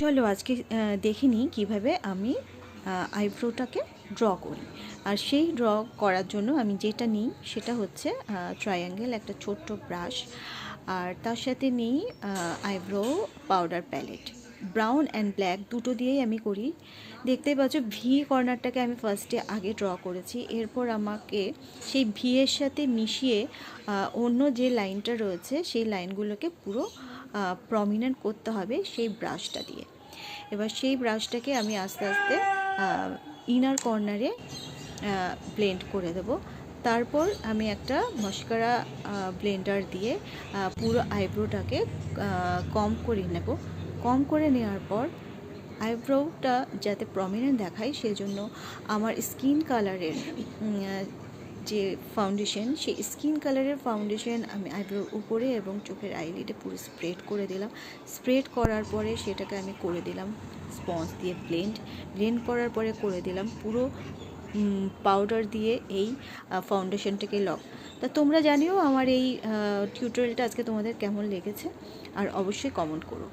চলো আজকে দেখে নিই কীভাবে আমি আইব্রোটাকে ড্র করি। আর সেই ড্র করার জন্য আমি যেটা নিই সেটা হচ্ছে ট্রায়াঙ্গেল একটা ছোট্ট ব্রাশ, আর তার সাথে নিই eyebrow powder palette. Brown and black দুটো দিয়েই আমি করি। দেখতেই পাচ্ছ ভি কর্নারটাকে আমি ফার্স্টে আগে ড্র করেছি, এরপর আমাকে সেই ভি এর সাথে মিশিয়ে অন্য যে লাইনটা রয়েছে সেই লাইনগুলোকে পুরো প্রমিনেন্ট করতে হবে সেই ব্রাশটা দিয়ে। এবার সেই ব্রাশটাকে আমি আস্তে আস্তে ইনার কর্নারে ব্লেন্ড করে দেব। তারপর আমি একটা মস্কারা ব্লেন্ডার দিয়ে পুরো আইব্রোটাকে কম করে নেব। কম করে নেওয়ার পর আইব্রোটা যাতে প্রমিনেন্ট দেখায় সেজন্য আমার স্কিন কালারের যে ফাউন্ডেশন, সেই স্কিন কালারের ফাউন্ডেশন আমি আইব্রোর উপরে এবং চোখের আইলিডে পুরো স্প্রেড করে দিলাম। স্প্রেড করার পরে সেটাকে আমি করে দিলাম স্পঞ্জ দিয়ে ব্লেন্ড করার পরে করে দিলাম পুরো পাউডার দিয়ে এই ফাউন্ডেশনটাকে লক। তা তোমরা জানিও আমার এই টিউটোরিয়ালটা আজকে তোমাদের কেমন লেগেছে, আর অবশ্যই কমেন্ট করো।